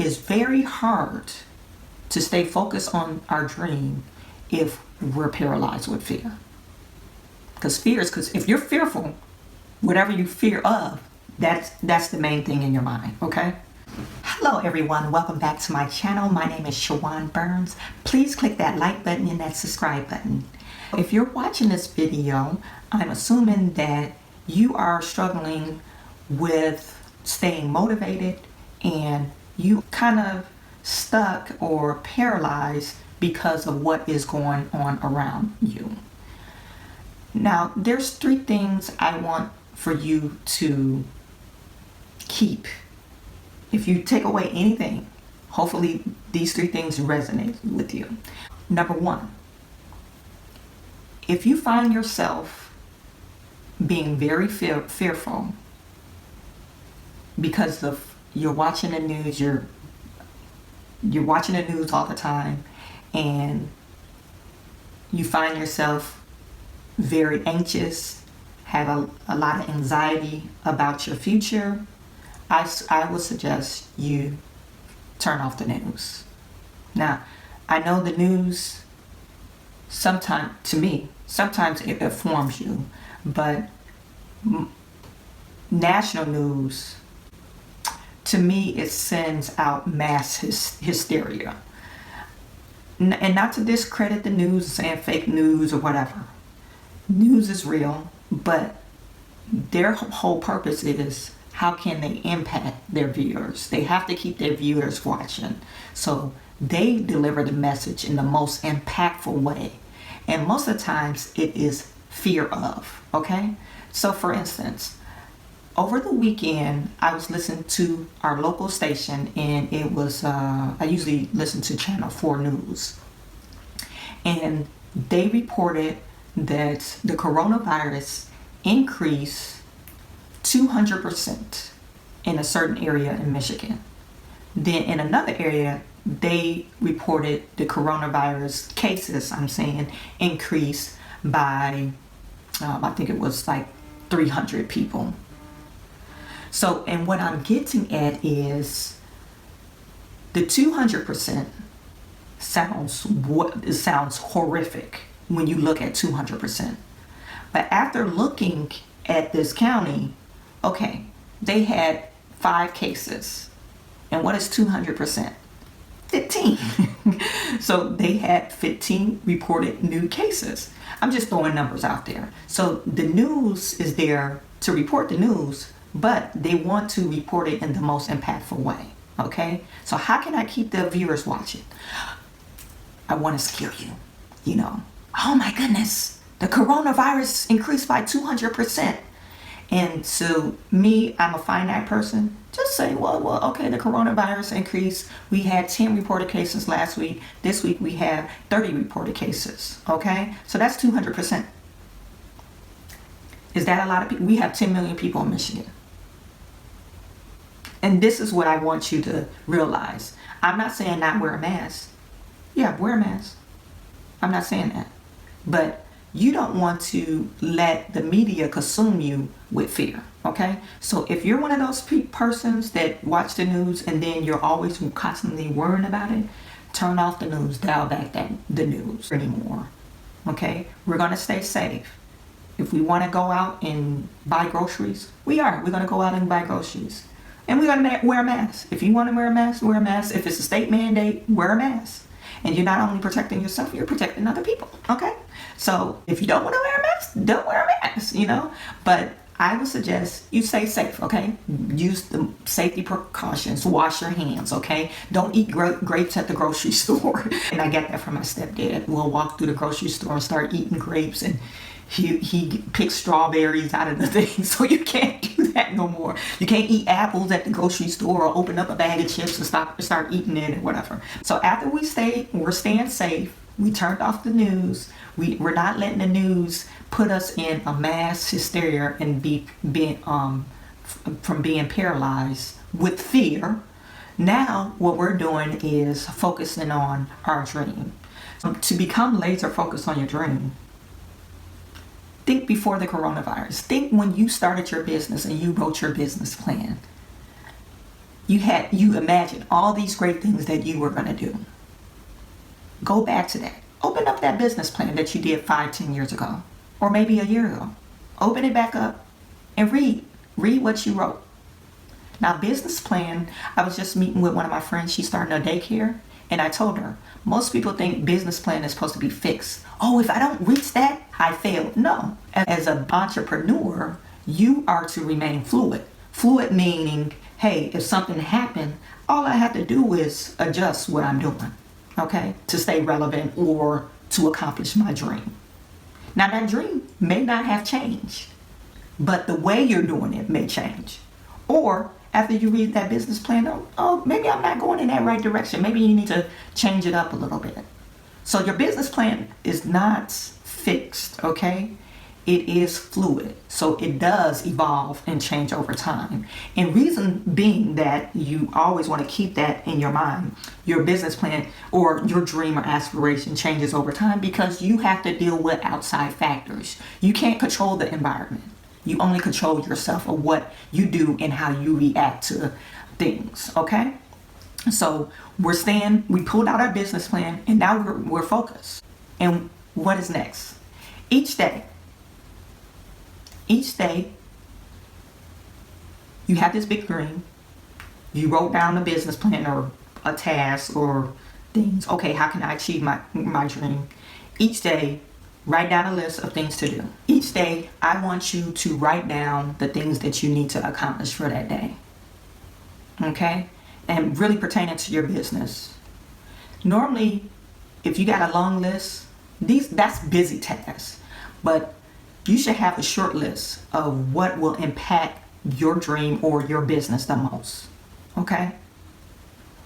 it's very hard to stay focused on our dream if we're paralyzed with fear. Because if you're fearful, whatever you fear of, that's the main thing in your mind, okay? Hello everyone, welcome back to my channel. My name is Chawanne Burns. Please click that like button and that subscribe button. If you're watching this video, I'm assuming that you are struggling with staying motivated and you kind of stuck or paralyzed because of what is going on around you. Now, there's 3 things I want for you to keep. If you take away anything, hopefully these 3 things resonate with you. Number 1, if you find yourself being very fearful because of you're watching the news, you're watching the news all the time, and you find yourself very anxious, have a lot of anxiety about your future, I would suggest you turn off the news. Now, I know the news sometimes it informs you, but national news, to me, it sends out mass hysteria. And not to discredit the news, saying fake news or whatever. News is real, but their whole purpose is how can they impact their viewers. They have to keep their viewers watching. So they deliver the message in the most impactful way. And most of the times it is fear of, okay? So for instance, over the weekend, I was listening to our local station, and it was, I usually listen to Channel 4 News. And they reported that the coronavirus increased 200% in a certain area in Michigan. Then in another area, they reported the coronavirus cases, increased by, I think it was like 300 people. So, and what I'm getting at is the 200% sounds horrific when you look at 200%. But after looking at this county, okay, they had 5 cases. And what is 200%? 15. So they had 15 reported new cases. I'm just throwing numbers out there. So the news is there to report the news, but they want to report it in the most impactful way, okay? So how can I keep the viewers watching? I want to scare you, oh my goodness, the coronavirus increased by 200%. And so me, I'm a finite person, just say, well, okay, the coronavirus increased. We had 10 reported cases last week. This week we have 30 reported cases, okay? So that's 200%. Is that a lot of people? We have 10 million people in Michigan. And this is what I want you to realize. I'm not saying not wear a mask. Yeah, wear a mask. I'm not saying that. But you don't want to let the media consume you with fear, okay? So if you're one of those persons that watch the news and then you're always constantly worrying about it, turn off the news, dial back the news anymore, okay? We're going to stay safe. If we want to go out and buy groceries, we're going to go out and buy groceries. And we're going to wear a mask. If you want to wear a mask, wear a mask. If it's a state mandate, wear a mask. And you're not only protecting yourself, you're protecting other people, okay? So if you don't want to wear a mask, don't wear a mask, But I would suggest you stay safe, okay? Use the safety precautions. Wash your hands, okay? Don't eat grapes at the grocery store. And I get that from my stepdad. We'll walk through the grocery store and start eating grapes, and he picks strawberries out of the thing, so you can't do that no more. You can't eat apples at the grocery store or open up a bag of chips and start eating it or whatever. So after we're staying safe, we turned off the news. We're not letting the news put us in a mass hysteria and from being paralyzed with fear. Now what we're doing is focusing on our dream. To become laser focused on your dream, think before the coronavirus. Think when you started your business and you wrote your business plan. You imagined all these great things that you were going to do. Go back to that. Open up that business plan that you did 5-10 years ago, or maybe a year ago. Open it back up and read what you wrote. Now, business plan, I was just meeting with one of my friends. She's starting a daycare, and I told her, most people think business plan is supposed to be fixed. Oh, if I don't reach that, I failed. No. As an entrepreneur, you are to remain fluid. Fluid meaning, hey, if something happened, all I have to do is adjust what I'm doing, okay, to stay relevant or to accomplish my dream. Now, that dream may not have changed, but the way you're doing it may change. Or after you read that business plan, oh, maybe I'm not going in that right direction. Maybe you need to change it up a little bit. So your business plan is not fixed, okay? It is fluid. So it does evolve and change over time. And reason being that you always want to keep that in your mind. Your business plan or your dream or aspiration changes over time because you have to deal with outside factors. You can't control the environment. You only control yourself or what you do and how you react to things, okay? So we pulled out our business plan and now we're focused. And what is next? Each day, you have this big dream. You wrote down a business plan or a task or things. Okay, how can I achieve my dream? Each day, write down a list of things to do. Each day, I want you to write down the things that you need to accomplish for that day. Okay? And really pertaining to your business. Normally, if you got a long list, that's busy tasks. But you should have a short list of what will impact your dream or your business the most. Okay?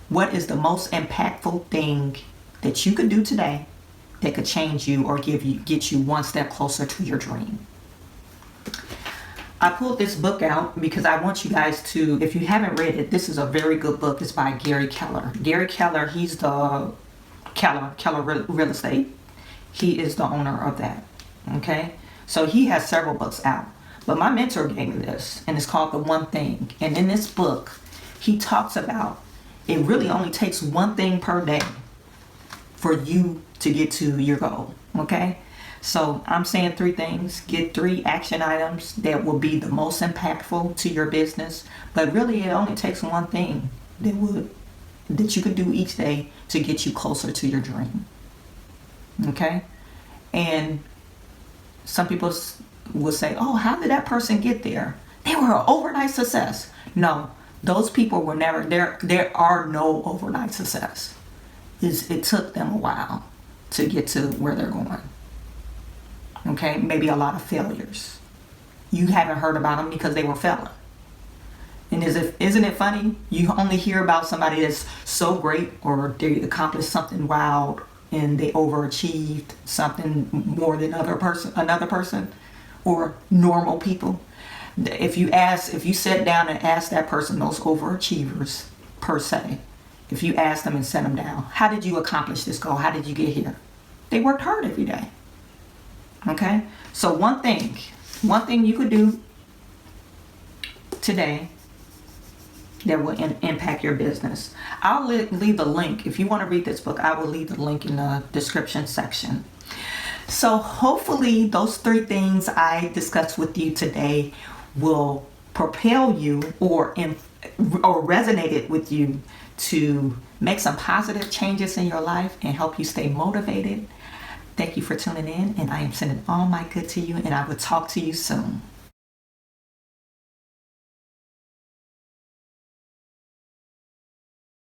What is the most impactful thing that you could do today that could change you or get you one step closer to your dream? I pulled this book out because I want you guys to, if you haven't read it, this is a very good book. It's by Gary Keller. Gary Keller, he's the Keller Real Estate. He is the owner of that. Okay? So he has several books out. But my mentor gave me this, and it's called The One Thing. And in this book, he talks about it really only takes one thing per day for you to get to your goal, okay? So I'm saying 3 things. Get 3 action items that will be the most impactful to your business. But really, it only takes one thing that you could do each day to get you closer to your dream, okay? And some people will say, oh, how did that person get there? They were an overnight success. No, those people were never there. There are no overnight success. It took them a while to get to where they're going. Okay, maybe a lot of failures. You haven't heard about them because they were failing. And isn't it funny? You only hear about somebody that's so great or they accomplished something wild and they overachieved something more than another person or normal people. If you sit down and ask that person, those overachievers per se, if you ask them and set them down, how did you accomplish this goal? How did you get here? They worked hard every day. Okay? So one thing you could do today that will impact your business. I'll leave the link. If you want to read this book, I will leave the link in the description section. So hopefully those 3 things I discussed with you today will propel you or resonated with you to make some positive changes in your life and help you stay motivated. Thank you for tuning in, and I am sending all my good to you, and I will talk to you soon.